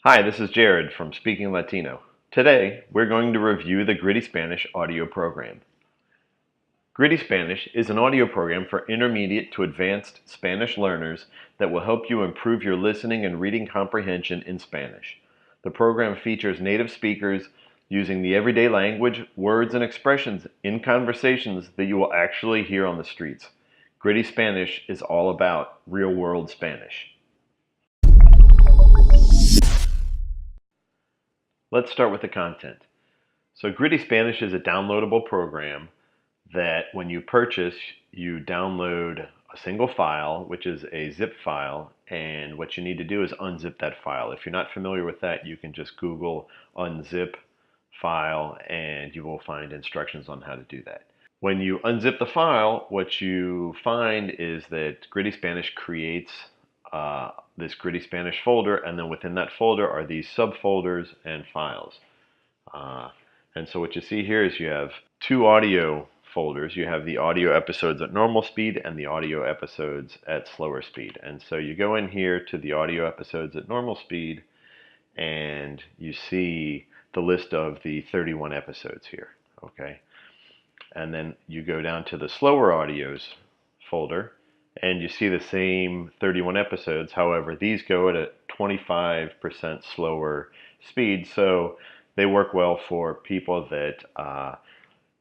Hi, this is Jared from Speaking Latino. Today, we're going to review the Gritty Spanish audio program. Gritty Spanish is an audio program for intermediate to advanced Spanish learners that will help you improve your listening and reading comprehension in Spanish. The program features native speakers using the everyday language, words, and expressions in conversations that you will actually hear on the streets. Gritty Spanish is all about real-world Spanish. Let's start with the content. So Gritty Spanish is a downloadable program that when you purchase, you download a single file, which is a zip file, and what you need to do is unzip that file. If you're not familiar with that, you can just Google unzip file and you will find instructions on how to do that. When you unzip the file, what you find is that Gritty Spanish creates this Gritty Spanish folder, and then within that folder are these subfolders and files. And so what you see here is you have two audio folders. You have the audio episodes at normal speed and the audio episodes at slower speed. And so you go in here to the audio episodes at normal speed and you see the list of the 31 episodes here, okay? And then you go down to the slower audios folder and you see the same 31 episodes. However, these go at a 25% slower speed, so they work well for people that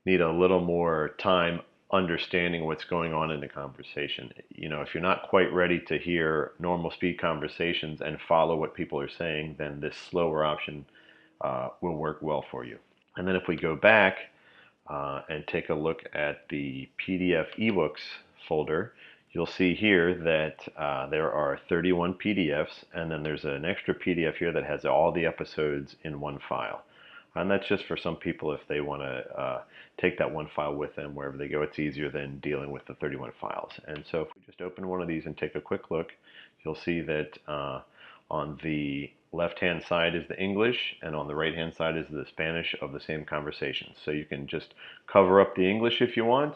need a little more time understanding what's going on in the conversation. You know, if you're not quite ready to hear normal speed conversations and follow what people are saying, then this slower option will work well for you. And then if we go back and take a look at the PDF ebooks folder, you'll see here that there are 31 PDFs, and then there's an extra PDF here that has all the episodes in one file. And that's just for some people if they want to take that one file with them wherever they go. It's easier than dealing with the 31 files. And so if we just open one of these and take a quick look, you'll see that on the left-hand side is the English, and on the right-hand side is the Spanish of the same conversation. So you can just cover up the English if you want,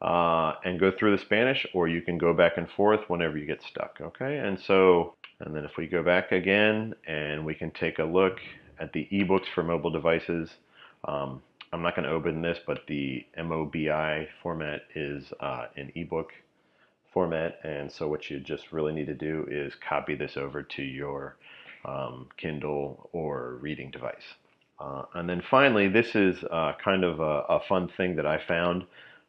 and go through the Spanish, or you can go back and forth whenever you get stuck, okay? And then if we go back again and we can take a look at the ebooks for mobile devices. I'm not going to open this, but the MOBI format is an ebook format, and so what you just really need to do is copy this over to your Kindle or reading device. And then finally, this is kind of a fun thing that I found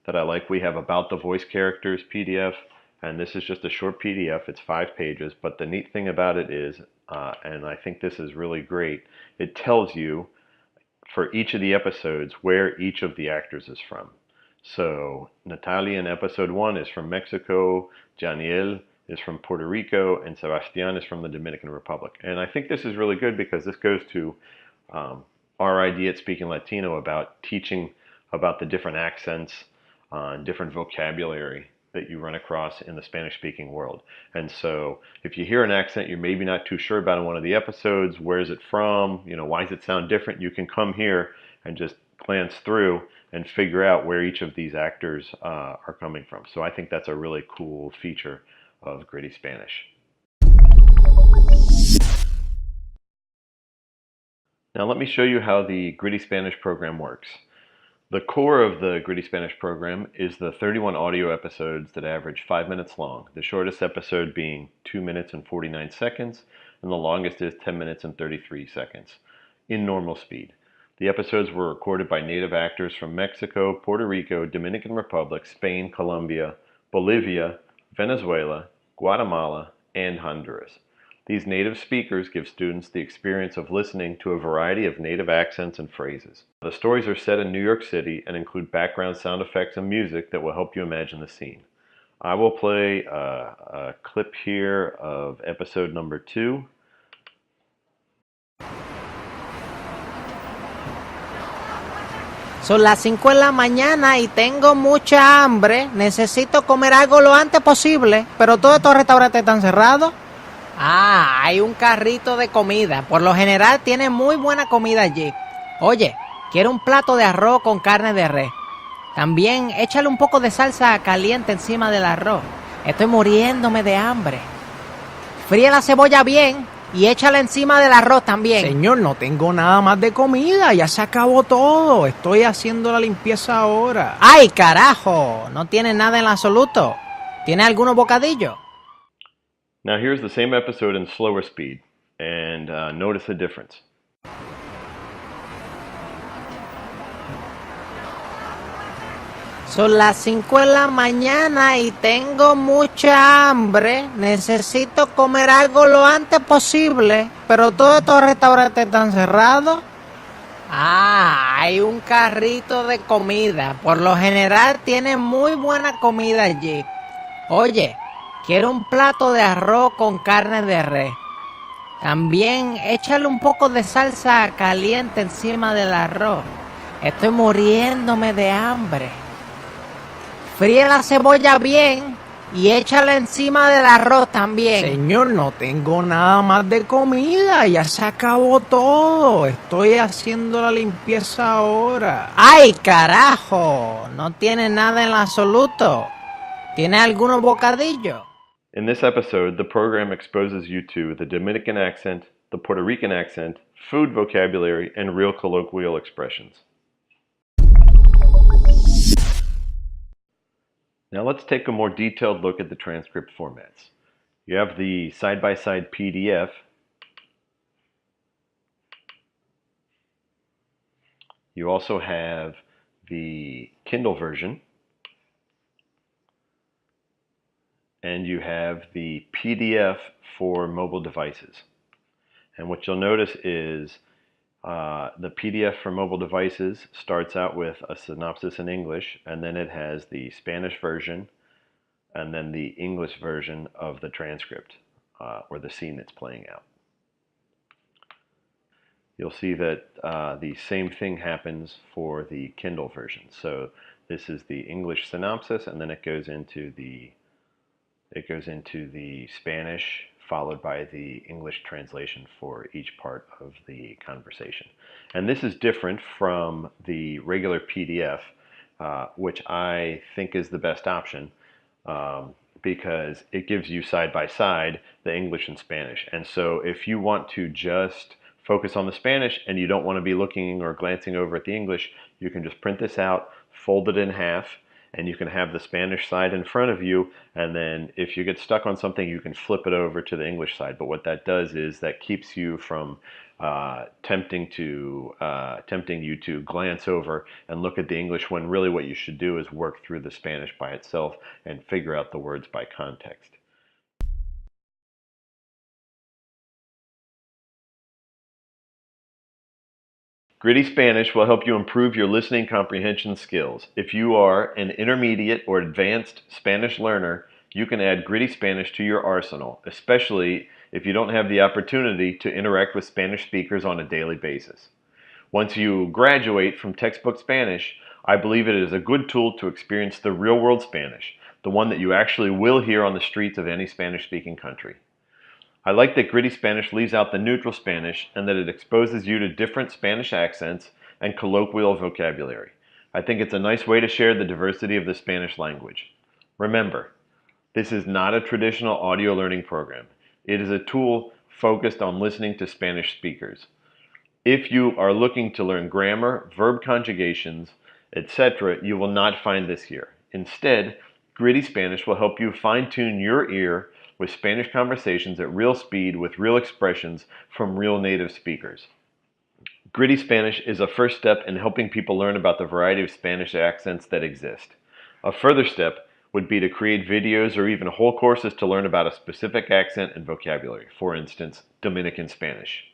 that I like. We have About the Voice Characters PDF, and this is just a short PDF. It's 5 pages, but the neat thing about it is, and I think this is really great, it tells you for each of the episodes where each of the actors is from. So Natalia in episode 1 is from Mexico, Janiel is from Puerto Rico, and Sebastian is from the Dominican Republic. And I think this is really good because this goes to our idea at Speaking Latino about teaching about the different accents and different vocabulary that you run across in the Spanish-speaking world. And so if you hear an accent you're maybe not too sure about in one of the episodes, where is it from, you know, why does it sound different, you can come here and just glance through and figure out where each of these actors are coming from. So I think that's a really cool feature of Gritty Spanish. Now let me show you how the Gritty Spanish program works. The core of the Gritty Spanish program is the 31 audio episodes that average 5 minutes long, the shortest episode being 2 minutes and 49 seconds, and the longest is 10 minutes and 33 seconds, in normal speed. The episodes were recorded by native actors from Mexico, Puerto Rico, Dominican Republic, Spain, Colombia, Bolivia, Venezuela, Guatemala, and Honduras. These native speakers give students the experience of listening to a variety of native accents and phrases. The stories are set in New York City and include background sound effects and music that will help you imagine the scene. I will play a clip here of episode number 2. Son las 5 de la mañana y tengo mucha hambre. Necesito comer algo lo antes posible, pero todos estos restaurantes están cerrados. Ah, hay un carrito de comida. Por lo general tiene muy buena comida allí. Oye, quiero un plato de arroz con carne de res. También échale un poco de salsa caliente encima del arroz. Estoy muriéndome de hambre. Fríe la cebolla bien Y échale encima del arroz también. Señor, no tengo nada más de comida, ya se acabó todo. Estoy haciendo la limpieza ahora. ¡Ay, carajo! No tiene nada en absoluto. ¿Tiene algunos bocadillos? Now here's the same episode in slower speed, and notice the difference. Son las 5 de la mañana y tengo mucha hambre. Necesito comer algo lo antes posible, pero todos estos restaurantes están cerrados. Ah, hay un carrito de comida. Por lo general tienen muy buena comida allí. Oye, quiero un plato de arroz con carne de res. También échale un poco de salsa caliente encima del arroz. Estoy muriéndome de hambre. Fríe la cebolla bien y échale encima del arroz también. Señor, no tengo nada más de comida, ya se acabó todo. Estoy haciendo la limpieza ahora. ¡Ay, carajo! No tiene nada en absoluto. ¿Tiene algunos bocadillos? In this episode, the program exposes you to the Dominican accent, the Puerto Rican accent, food vocabulary, and real colloquial expressions. Now let's take a more detailed look at the transcript formats. You have the side-by-side PDF. You also have the Kindle version. And you have the PDF for mobile devices. And what you'll notice is the PDF for mobile devices starts out with a synopsis in English, and then it has the Spanish version, and then the English version of the transcript, or the scene that's playing out. You'll see that the same thing happens for the Kindle version. So this is the English synopsis, and then it goes into the Spanish, followed by the English translation for each part of the conversation. And this is different from the regular PDF, which I think is the best option, because it gives you side by side the English and Spanish. And so if you want to just focus on the Spanish and you don't want to be looking or glancing over at the English, you can just print this out, fold it in half, and you can have the Spanish side in front of you, and then if you get stuck on something, you can flip it over to the English side. But what that does is that keeps you from tempting you to glance over and look at the English, when really what you should do is work through the Spanish by itself and figure out the words by context. Gritty Spanish will help you improve your listening comprehension skills. If you are an intermediate or advanced Spanish learner, you can add Gritty Spanish to your arsenal, especially if you don't have the opportunity to interact with Spanish speakers on a daily basis. Once you graduate from textbook Spanish, I believe it is a good tool to experience the real-world Spanish, the one that you actually will hear on the streets of any Spanish-speaking country. I like that Gritty Spanish leaves out the neutral Spanish and that it exposes you to different Spanish accents and colloquial vocabulary. I think it's a nice way to share the diversity of the Spanish language. Remember, this is not a traditional audio learning program. It is a tool focused on listening to Spanish speakers. If you are looking to learn grammar, verb conjugations, etc., you will not find this here. Instead, Gritty Spanish will help you fine-tune your ear with Spanish conversations at real speed with real expressions from real native speakers. Gritty Spanish is a first step in helping people learn about the variety of Spanish accents that exist. A further step would be to create videos or even whole courses to learn about a specific accent and vocabulary, for instance, Dominican Spanish.